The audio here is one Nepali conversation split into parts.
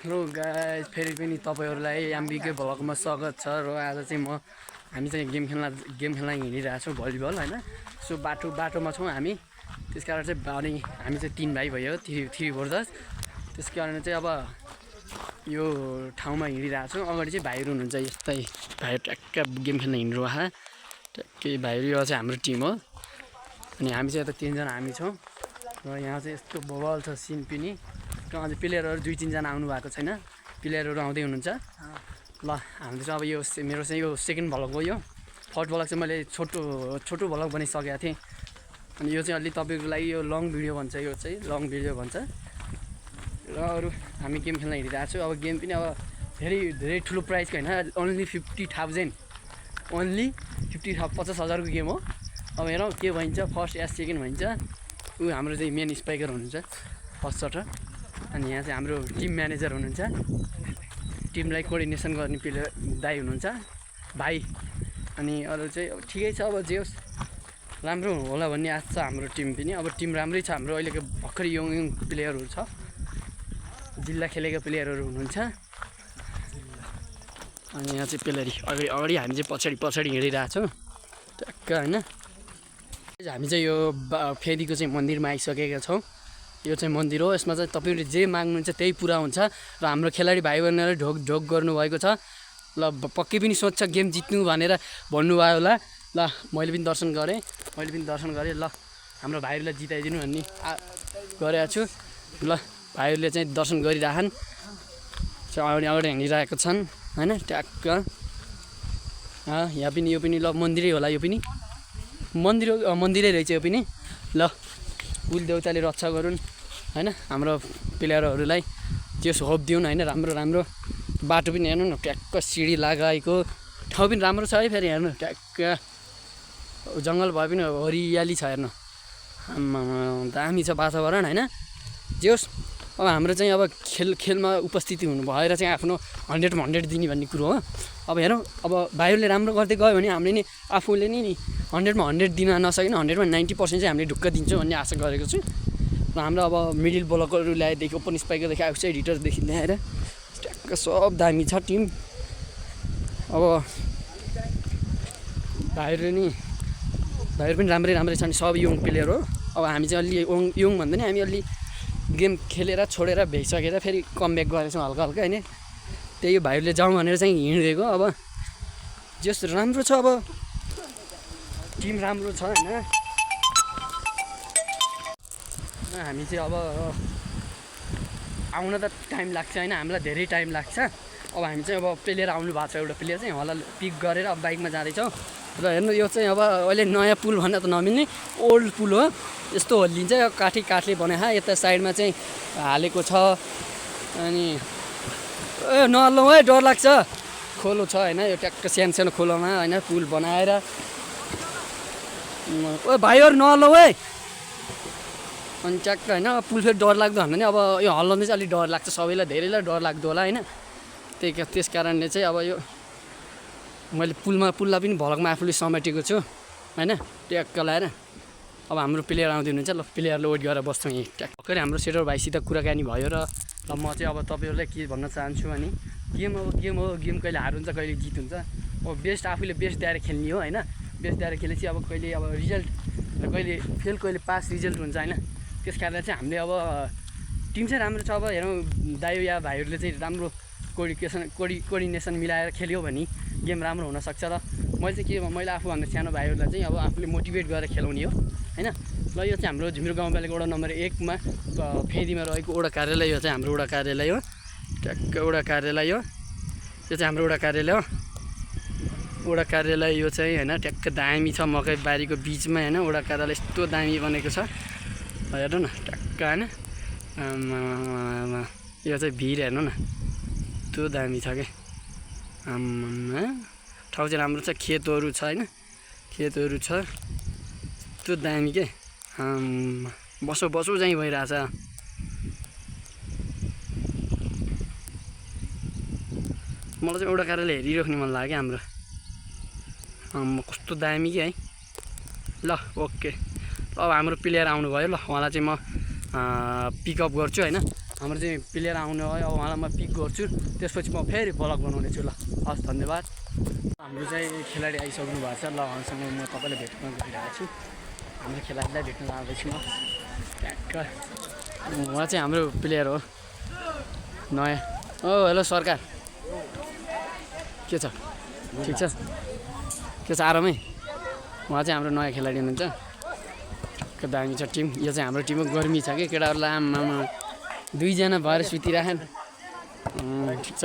हेलो गाइस, फेरि पनि तपाईहरुलाई एमबीके भ्लगमा स्वागत छ। र आज चाहिँ हामी चाहिँ गेम खेल्न हिँडिरहेको छौँ, भलिबल हैन। सो बाटोमा छौँ हामी। त्यसकारण चाहिँ अनि हामी चाहिँ 3 भाइ भयो, 3 ब्रदर्स। त्यसकारण चाहिँ अब यो ठाउँमा हिँडिरहेको छौँ। अगाडि चाहिँ भाइहरु हुनुहुन्छ, यस्तै भाइ ट्याक्क गेम खेल्न हिँडिरहेको ट्याक्कै भाइहरु। यो चाहिँ हाम्रो टिम हो अनि हामी चाहिँ यता 3 जना हामी छौँ। र यहाँ चाहिँ यस्तो बवाल छ सिन पनि। अझै प्लेयरहरु 2-3 जना आउनु भएको छैन, प्लेयरहरु आउँदै हुनुहुन्छ। ल हामीले चाहिँ अब यो मेरो चाहिँ यो सेकेन्ड भ्लग हो। यो फर्स्ट भ्लग चाहिँ मैले छोटो भ्लग बनाइसकेको थिएँ। अनि यो चाहिँ अलि तपाईको लागि यो लङ भिडियो भन्छ, यो चाहिँ लङ भिडियो भन्छ। र अरु हामी गेम खेल्न हिँडिरहेको छु। अब गेम पनि अब धेरै ठुलो प्राइसको हैन, ओन्ली 50,000, ओन्ली 50,000 को गेम हो। अब हेरौँ के भइन्छ, फर्स्ट या सेकेन्ड भइन्छ। ऊ हाम्रो चाहिँ मेन स्पाइकर हुनुहुन्छ, फर्स्ट सटर। अनि यहाँ चाहिँ हाम्रो टिम म्यानेजर हुनुहुन्छ, टिमलाई कोअर्डिनेसन गर्ने प्लेयर दाइ हुनुहुन्छ, भाइ। अनि अरु चाहिँ अब ठिकै छ, अब जे होस् राम्रो होला भन्ने आशा छ हाम्रो टिम पनि। अब टिम राम्रै छ हाम्रो, अहिलेको भर्खरै यङ प्लेयरहरु छ, जिल्ला खेलेका प्लेयरहरु हुनुहुन्छ। अनि यहाँ चाहिँ अगाडि हामी चाहिँ पछाडि हिँडिरहेको छौँ टक्क हैन। हामी चाहिँ यो फेदीको चाहिँ मन्दिरमा आइसकेका छौँ। यो चाहिँ मन्दिर हो, यसमा चाहिँ तपाईले जे माग्नुहुन्छ त्यही पुरा हुन्छ। र हाम्रो खेलाडी भाइ बहिनीले ढोक गर्नुभएको छ। ल पक्कै पनि सोच्छ गेम जित्नु भनेर भन्नुभयो होला। ल मैले पनि दर्शन गरेँ। ल हाम्रो भाइहरुलाई जिताइदिनु भन्ने गरेको छु। ल भाइहरुले चाहिँ दर्शन गरिराखन्, अगाडि हिँडिरहेका छन् हैन। ट्याक्क यहाँ पनि यो पनि ल मन्दिरै होला, यो पनि मन्दिरै रहेछ यो पनि। ल कुल देउताले रक्षा गरून् हैन, हाम्रो प्लेयरहरूलाई त्यस होप दिउन् हैन। राम्रो बाटो पनि हेर्नु न, ट्याक्क सिडी लगाएको ठाउँ पनि राम्रो छ है। फेरि हेर्नु ट्याक्क जङ्गल भए पनि हरियाली छ, हेर्नु दामी छ वातावरण हैन। जे होस् अब हाम्रो चाहिँ अब खेलमा उपस्थिति हुनु भएर चाहिँ आफ्नो 100 मा 100 दिने भन्ने कुरो हो। अब हेरौँ, अब भाइहरूले राम्रो गर्दै गयो भने हामीले नि आफूले नि 100 मा 100 दिन नसकिन 100 मा 90% चाहिँ हामीले ढुक्क दिन्छौँ भन्ने आशा गरेको छु। र हाम्रो अब मिडल ब्लकरहरू ल्याएदेखि ओपन स्पाइकरदेखि आउटसाइड हिटरदेखि ल्याएर ट्याक्क सब दामी छ टिम। अब भाइहरू पनि राम्रै छन्, सब यङ प्लेयर हो। अब हामी चाहिँ अलि यङ भन्दा नि हामी अलि गेम खेलेर छोडेर भइसकेर फेरि कमब्याक गरेछौँ हल्का हैन। त्यही भाइहरूले जाउँ भनेर चाहिँ हिँडेको। अब जस राम्रो छ, अब टिम राम्रो छ हैन। हामी चाहिँ अब आउन त टाइम लाग्छ हैन, हामीलाई धेरै टाइम लाग्छ। अब हामी चाहिँ अब प्लेयर आउनु भएको छ, एउटा प्लेयर चाहिँ होला पिक गरेर अब बाइकमा जाँदैछौँ। र हेर्नु यो चाहिँ अब अहिले नयाँ पुल भन्न त नमिल्ने ओल्ड पुल हो, यस्तो होलिन्छ। काठले बनाएको, यता साइडमा चाहिँ हालेको छ। अनि नहल्लाउँ है, डर लाग्छ। खोलो छ हैन, यो ट्याक्क सानो खोलोमा हैन पुल बनाएर। ओ भाइहरु नहल्लाउँ है। अनि ट्याक्क हैन पुल फेरि डर लाग्दो भन्दा नि अब यो हल्लाउँदै चाहिँ अलिक डर लाग्छ, सबैलाई धेरैलाई डर लाग्दो होला हैन। त्यस कारणले चाहिँ अब यो मैले पुललाई पनि भलकमा आफूले समेटेको छु हैन, ट्याक्क लाएर। अब हाम्रो प्लेयर आउँदै हुनुहुन्छ। ल प्लेयरले वेट गरेर बस्छौँ यहीँ ट्याक्क। भर्खरै हाम्रो सेटर भाइसित कुराकानी भयो। र म चाहिँ अब तपाईहरुलाई के भन्न चाहन्छु भने गेम हो, गेम कहिले हार हुन्छ कहिले जित हुन्छ। अब आफूले बेस्ट दिएर खेल्ने हो हैन। बेस्ट दिएर खेलेपछि अब कहिले अब रिजल्ट र कहिले फेल कहिले पास रिजल्ट हुन्छ हैन। त्यस कारणले चाहिँ हामीले अब टिम चाहिँ राम्रो छ। अब हेरौँ दाइ या भाइहरूले चाहिँ राम्रो कोअर्डिनेसन मिलाएर खेल्यो भने गेम राम्रो हुनसक्छ। र मैले आफूभन्दा सानो भाइहरूलाई चाहिँ अब आफूले मोटिभेट गरेर खेलाउने हो हैन। ल यो चाहिँ हाम्रो झिमिरो गाउँपालिका वडा नम्बर 1 मा फेदीमा रहेको वडा कार्यालय हो, चाहिँ हाम्रो वडा कार्यालय हो। ट्याक्क वडा कार्यालय हो, यो चाहिँ हाम्रो वडा कार्यालय हो। वडा कार्यालय यो चाहिँ हैन, ट्याक्क दामी छ मकै बारीको बिचमा हैन। वडा कार्यालय यस्तो दामी बनेको छ, हेर्नु न ट्याक्क हैन। यो चाहिँ भिर हेर्नु न, यस्तो दामी छ के। ठाउँ चाहिँ राम्रो छ, खेतहरू छ हैन, खेतहरू छ यस्तो दामी के। बसो चाहिँ भइरहेछ। मलाई चाहिँ एउटा कार्यालय हेरिराख्ने मन लाग्यो हाम्रो। कस्तो दामी के है। ल ओके, अब हाम्रो प्लेयर आउनुभयो। ल उहाँलाई चाहिँ म पिकअप गर्छु हैन। हाम्रो चाहिँ प्लेयर आउनु भयो अब उहाँलाई म पिक गर्छु त्यसपछि म फेरि ब्लग बनाउने छु ल हस् धन्यवाद हाम्रो चाहिँ खेलाडी आइसक्नु भएको छ ल उहाँसँग म तपाईँलाई भेट्न गइरहेको छु हाम्रो खेलाडीलाई भेट्न आउँदैछु म ट्याक्क उहाँ चाहिँ हाम्रो प्लेयर हो नयाँ हेलो सरकार के छ ठिक छ के छ आरामै उहाँ चाहिँ हाम्रो नयाँ खेलाडी हुनुहुन्छ के दामी छ टिम यो चाहिँ हाम्रो टिमको गर्मी छ कि केटाहरूलाई आमामा 2 जना भएर सुतिराखन् ठिक छ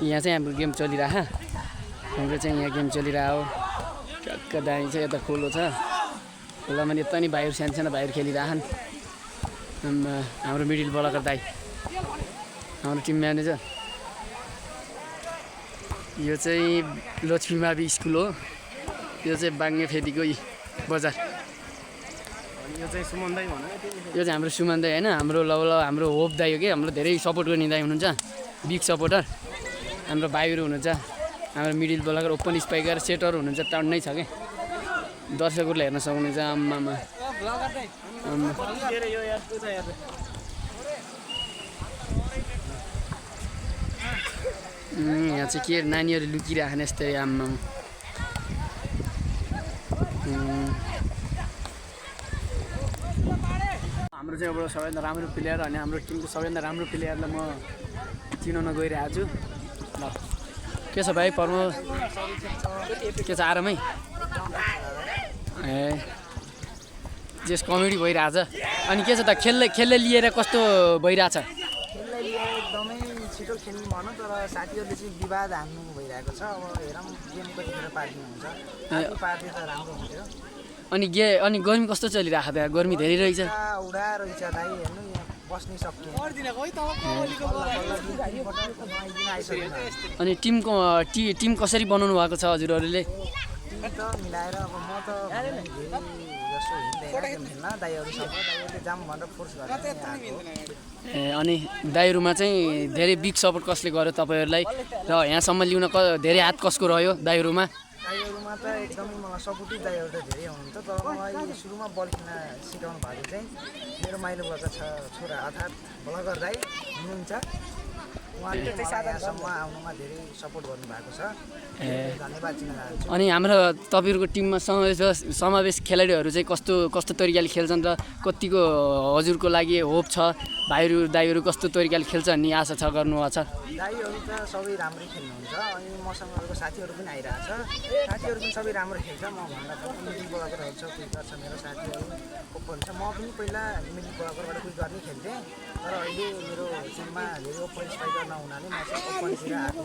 यहाँ चाहिँ हाम्रो गेम चलिरह हाम्रो चाहिँ यहाँ गेम चलिरहेको ट्याक्क दामी छ यता खोलो छ खोलामा यता नि भाइहरू सानो भाइहरू खेलिरहन् हाम्रो मिडल ब्लकर दाइ हाम्रो टिम म्यानेजर यो चाहिँ लक्ष्मीमावि स्कुल हो यो चाहिँ बाङ्गे फेदीको बजार यो चाहिँ सुमन दाइ भन्नु यो चाहिँ हाम्रो सुमन दाइ होइन हाम्रो हाम्रो होप दाइ हो कि हाम्रो धेरै सपोर्ट गर्ने दाइ हुनुहुन्छ बिग सपोर्टर हाम्रो भाइहरू हुनुहुन्छ हाम्रो middle blocker open spiker setter हुनुहुन्छ टन्नै छ कि दर्शकहरूले हेर्न सक्नुहुन्छ आम्मामा यहाँ चाहिँ के नानीहरू लुकिरहेको यस्तै आम्मामा हाम्रो चाहिँ अब सबैभन्दा राम्रो प्लेयर अनि हाम्रो टिमको सबैभन्दा राम्रो प्लेयरलाई म चिनाउन गइरहेको छु ल के छ भाइ पर्म के छ आरामै ए जेस कमेडी भइरहेछ अनि के छ त खेल्दै लिएर कस्तो भइरहेछ एकदमै छिटो खेल्नु भनौँ तर साथीहरूले चाहिँ विवाद हान्नु भइरहेको छ अब हेरौँ गेम कतिखेर पार्दिनुहुन्छ पार्दै त राम्रो हुन्थ्यो अनि गर्मी कस्तो चलिरहेको त गर्मी धेरै रहेछ उडा रहेछ दाइ हेर्नु बस्नै सक्ने अनि टिम कसरी बनाउनु भएको छ हजुरहरूले त मिलाएर अब म त जस्तो हिँड्दैन खेल्न दाइहरूसँग दाइहरूले जाम भनेर फोर्स गरेर ए अनि दाइहरूमा चाहिँ धेरै बिग सपोर्ट कसले गर्यो तपाईँहरूलाई र यहाँसम्म ल्याउन धेरै हात कसको रह्यो दाइहरूमा त एकदमै मलाई सपोर्टिभ दाइहरू त धेरै हुनुहुन्छ तर मलाई सुरुमा बल खेल्न सिकाउनु भएको चाहिँ मेरो माइलो भएको छोरा अर्थात् ब्लगर दाइ हुनुहुन्छ उहाँले यहाँसम्म आउनुमा धेरै सपोर्ट गर्नुभएको छ धन्यवाद दिन चाहन्छु अनि हाम्रो तपाईँहरूको टिममा समावेश खेलाडीहरू चाहिँ कस्तो तरिकाले खेल्छन् र कतिको हजुरको लागि होप छ दाइहरू कस्तो तरिकाले खेल्छ भन्ने आशा छ गर्नुभएको छ दाइहरू त सबै राम्रै खेल्नुहुन्छ अनि मसँगको साथीहरू पनि आइरहेछ साथीहरू पनि सबै राम्रो खेल्छ म भन्दा मिडल ब्लकरहरू छ कोही गर्छ मेरो साथीहरू ओपन छ म पनि पहिला मिडल ब्लकरबाट कोही गर्ने खेल्थेँ तर अहिले मेरो टिममा धेरै ओपन स्ट्राइकर नहुनाले म चाहिँ ओपनतिर आएको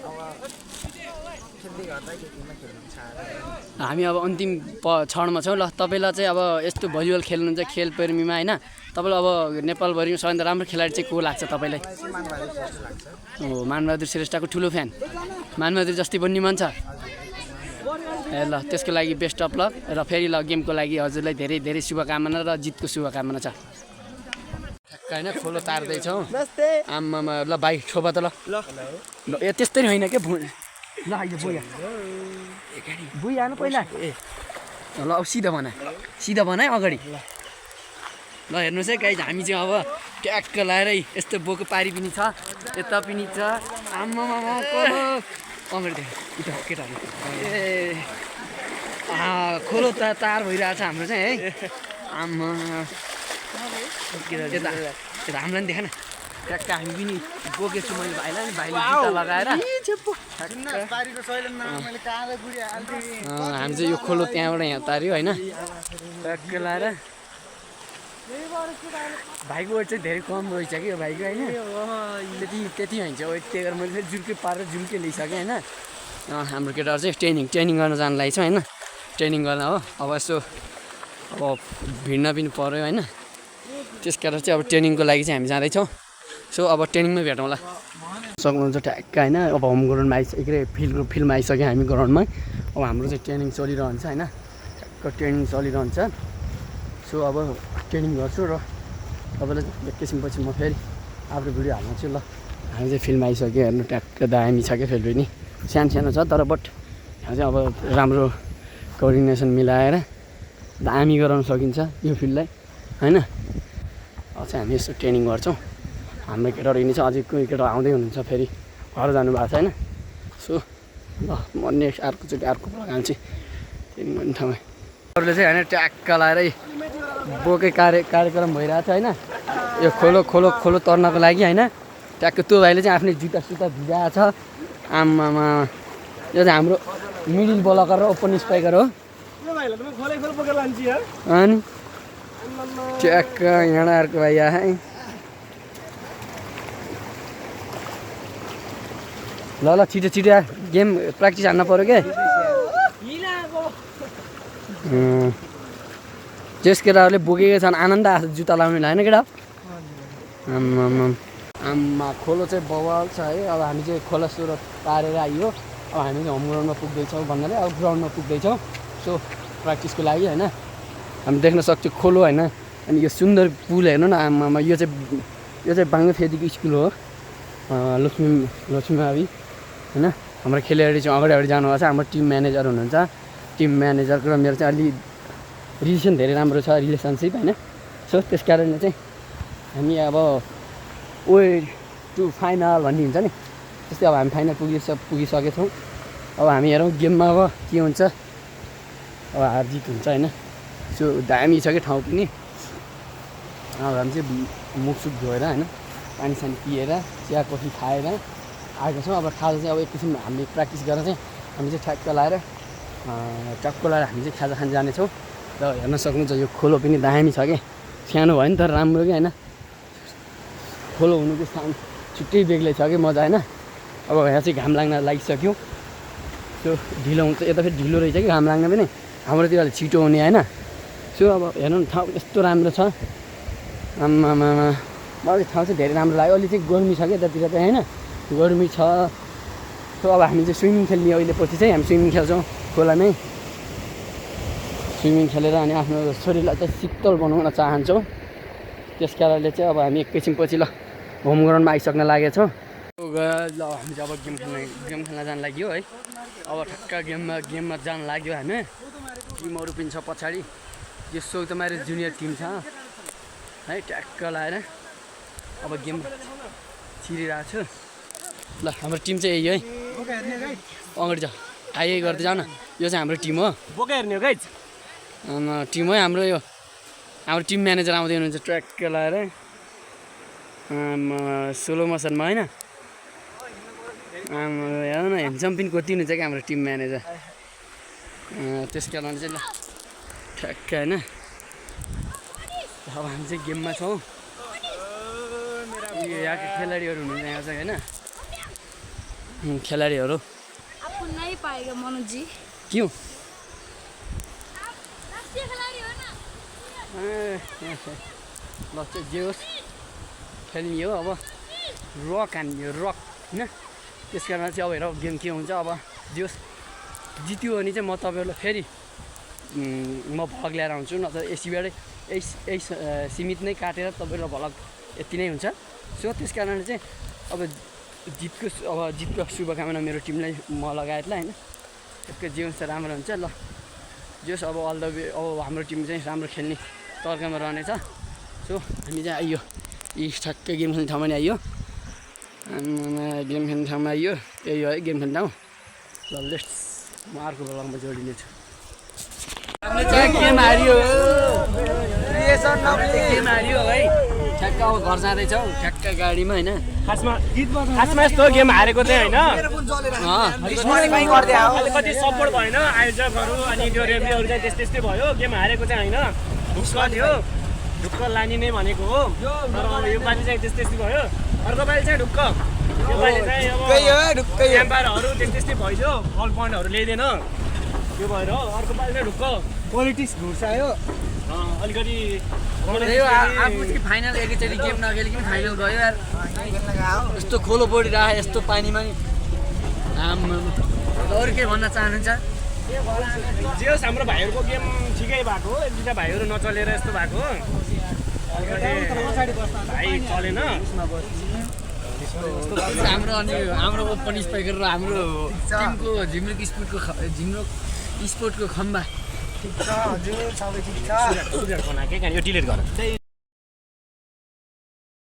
अब खेल्दै गर्दा यो टिममा खेल्नु छ हामी अब अन्तिम क्षणमा छौँ ल तपाईँलाई चाहिँ अब यस्तो भलिबल खेल्नुहुन्छ खेल प्रेमीमा होइन तपाईँलाई अब नेपालभरिमा सबैभन्दा राम्रो खेलाडी चाहिँ को लाग्छ तपाईँलाई हो मानबहादुर श्रेष्ठको ठुलो फ्यान मानबहादुर जस्तै बन्ने मन छ ए ल त्यसको लागि बेस्ट अफ लक र फेरि ल गेमको लागि हजुरलाई धेरै धेरै शुभकामना र जितको शुभकामना छ होइन खोलो तार्दैछौँ आम्मामा ल भाइ छोपा त ल ए त्यस्तै होइन के ल यो बुइ हाल्नु पहिला ल अब सिधा बनाए अगाडि ल हेर्नुहोस् है गाइज हामी चाहिँ अब ट्याक्क लाएर यस्तो बोको पारी पनि छ यता पनि छ आम्मामा अगाडि देख केटाहरू ए खोलो तार भइरहेछ हाम्रो चाहिँ है आम्मा यता हामीलाई पनि देख न ट्याक्क हामी पनि बोकेछु मैले भाइलाई नि भाइले जुत्ता लगाएर हामी चाहिँ यो खोलो त्यहाँबाट यहाँ तार्यो होइन ट्याक्क लाएर भाइको वेट चाहिँ धेरै कम रहेछ कि यो भाइको होइन त्यति हुन्छ वेट त्यही गरेर मैले फेरि जुल्के पारेर जुल्के ल्याइसकेँ होइन हाम्रो केटाहरू चाहिँ ट्रेनिङ गर्न जानु लागेको छ होइन ट्रेनिङ गर्न हो अब यसो अब भिड्न पनि पऱ्यो होइन त्यस कारण चाहिँ अब ट्रेनिङको लागि चाहिँ हामी जाँदैछौँ सो अब ट्रेनिङमै भेटौँला सक्नुहुन्छ ट्याक्क होइन अब होम ग्राउन्डमा फिल्डमा आइसक्यो हामी ग्राउन्डमा अब हाम्रो चाहिँ ट्रेनिङ चलिरहन्छ होइन ट्याक्क ट्रेनिङ चलिरहन्छ सो अब ट्रेनिङ गर्छु र तपाईँलाई एकैछिनपछि म फेरि आफ्नो भिडियो हाल्छु ल हामी चाहिँ फिल्डमा आइसक्यो हेर्नु ट्याक्क दामी छ क्या फिल्ड पनि सानो छ तर बट यहाँ चाहिँ अब राम्रो कोअर्डिनेसन मिलाएर दामी गराउन सकिन्छ यो फिल्डलाई होइन अब चाहिँ हामी यसो ट्रेनिङ गर्छौँ हाम्रो केटाहरू हिँड्छ, अझै कोही केटा आउँदै हुनुहुन्छ, फेरि घर जानुभएको छ होइन। सो ल म नेक्स्ट अर्कोचोटि अर्को ब्लग हाल्छु त्यही भन्ने ठाउँमा। अरूले चाहिँ होइन ट्याक्क लाएरै बोकै कार्यक्रम भइरहेको छ होइन। यो खोलो तर्नको लागि होइन। ट्याक्क त्यो भाइले चाहिँ आफ्नै जुत्ता भिजाएको छ। आम्मामा यो चाहिँ हाम्रो मिडिल ब्लकर र ओपन स्पाइकर हो। अनि ट्याक्क यहाँ अर्को भाइ आए है। ल छिटो गेम प्र्याक्टिस हान्न पऱ्यो क्या। त्यस केटाहरूले बोकेको छन्, आनन्द आएको जुत्ता लाउनुलाई होइन केटा। आम्मा खोलो चाहिँ बवाल छ है। अब हामी चाहिँ खोला सुरत पारेर आइयो। अब हामी चाहिँ होम ग्राउन्डमा पुग्दैछौँ भन्नाले अब ग्राउन्डमा पुग्दैछौँ। सो प्र्याक्टिसको लागि होइन। हामी देख्न सक्छौँ खोलो होइन। अनि यो सुन्दर पुल हेर्नु न आम्मामा। यो चाहिँ बाङ्गो फेदीको स्कुल हो, लक्ष्मी मावि होइन। हाम्रो खेलाडी चाहिँ अगाडि जानुभएको छ। हाम्रो टिम म्यानेजर हुनुहुन्छ। टिम म्यानेजरको र मेरो चाहिँ अलि रिलेसन धेरै राम्रो छ, रिलेसनसिप होइन। सो त्यस कारणले चाहिँ हामी अब वे टु फाइनल भन्ने हुन्छ नि, त्यस्तै अब हामी फाइनल पुगिसकेछौँ। अब हामी हेरौँ गेममा अब के हुन्छ। अब हार जित हुन्छ होइन। सो दामी छ कि ठाउँ पनि। अब हामी चाहिँ मुखसुख धोएर होइन, पानी सानी पिएर चिया कफी खाएर आएको छौँ। अब खाजा चाहिँ अब एक किसिम हामीले प्र्याक्टिस गरेर चाहिँ हामी चाहिँ ठ्याक्क लाएर हामी चाहिँ खाजा खान जानेछौँ। र हेर्न सक्नुहुन्छ यो खोलो पनि दामी छ कि। सानो भयो नि तर राम्रो कि होइन। खोलो हुनुको स्थान छुट्टै बेग्लै छ कि मजा होइन। अब यहाँ चाहिँ घाम लाग्न लागिसक्यो। त्यो ढिलो हुन्छ, यता फेरि ढिलो रहेछ कि घाम लाग्न पनि। हाम्रोतिर अलि छिटो हुने होइन। सो अब हेर्नु न ठाउँ यस्तो राम्रो छ। आम्मामा मलाई ठाउँ चाहिँ धेरै राम्रो लाग्यो। अहिले चाहिँ गर्मी छ कि यतातिर चाहिँ होइन, गर्मी छ। सो अब हामी चाहिँ स्विमिङ खेल्ने अहिले पछि चाहिँ हामी स्विमिङ खेल्छौँ खोलामै। स्विमिङ खेलेर अनि आफ्नो शरीरलाई चाहिँ शीतल बनाउन चाहन्छौँ। त्यस कारणले चाहिँ अब हामी एकैछिन पछि ल होम ग्राउन्डमा आइसक्न लागेछौँ। ल हामी चाहिँ अब गेम खेल्न जान लाग्यो है। अब ठक्क गेममा जान लाग्यो हामी। टिमहरू पनि छ पछाडि। यो सौतमारी जुनियर टिम छ है। ट्याक्क लाएर अब गेम छिरिरहेको छु। ल हाम्रो टिम चाहिँ यही है। अगाडि जाऊ, आइ गर्दै जाऊ न। यो चाहिँ हाम्रो टिम हो। बोका हेर्ने हो गाइज। टिम हो हाम्रो। यो हाम्रो टिम म्यानेजर आउँदै हुनुहुन्छ ट्र्याक्क लाएर स्लो मोसनमा होइन। हेर्नु न हेन्डसम पनि कति हुनुहुन्छ क्या हाम्रो टिम म्यानेजर। त्यस कारण चाहिँ ल ठ्याक्क होइन। अब हामी चाहिँ गेममा छौँ। यहाँको खेलाडीहरू हुनुहुन्छ यहाँ चाहिँ होइन। खेलाडीहरू क्यों ल चाहिँ जे होस् खेल्ने हो। अब रक हान्ने हो, रक होइन। त्यस कारण चाहिँ अब हेर गेम के हुन्छ। अब जे होस् जित्यो भने चाहिँ म तपाईँहरूलाई फेरि म भ्लग ल्याएर आउँछु। नत्र यहीँबाटै यही सीमित नै काटेर तपाईँहरूलाई भ्लग यति नै हुन्छ। सो त्यस कारणले चाहिँ अब जितको शुभकामना मेरो टिमलाई म लगायतलाई होइन। त्यसको जे हुन्छ राम्रो हुन्छ। ल जस अब अल द वे अब हाम्रो टिम चाहिँ राम्रो खेल्ने तर्कमा रहनेछ। सो हामी चाहिँ आइयो यी ठ्याक्कै गेम खेल्ने ठाउँमा नि आइयो। गेम खेल्ने ठाउँमा आइयो। यही हो है गेम खेल्ने ठाउँ। ल लेट्स म अर्को ब्लगमा जोडिनेछु। हामीले चाहिँ गेम हारियो है। ठ्याक्क अब घर जाँदैछौँ ठ्याक्क गाडीमा होइन। खासमा यस्तो गेम हारेको चाहिँ होइन, कति सपोर्ट भएन आयोजकहरू अनि त्यो रेफ्रीहरू चाहिँ त्यस्तै भयो। गेम हारेको चाहिँ होइन, ढुक्क थियो। ढुक्क लाने नै भनेको हो। तर अब यो पालि चाहिँ त्यस्तै भयो। अर्को पालि चाहिँ ढुक्क। यो पालि चाहिँ अब एम्पायरहरू त्यस्तै भइदियो, बल पोइन्टहरू ल्याइदिएन। त्यो भएर अर्को पालि चाहिँ ढुक्क पोलिटिक्स घुर्सायो अलिकति। आफू चाहिँ फाइनल एकैचोटि गेम नखेलिकन फाइनल गयो यार। यस्तो खोलो बढिरहेको यस्तो पानीमा नि। अरू के भन्न चाहनुहुन्छ? जे होस् हाम्रो भाइहरूको गेम ठिकै भएको हो। एक दुईवटा भाइहरू नचलेर यस्तो भएको हो। भाइ चलेन। हाम्रो अनि हाम्रो ओपन स्पाइकर र हाम्रो टिमको झिमरुक स्पोर्टको खम्बा ठिक छ हजुर, सबै ठिक छ। बनाएको यो डिलिट गर।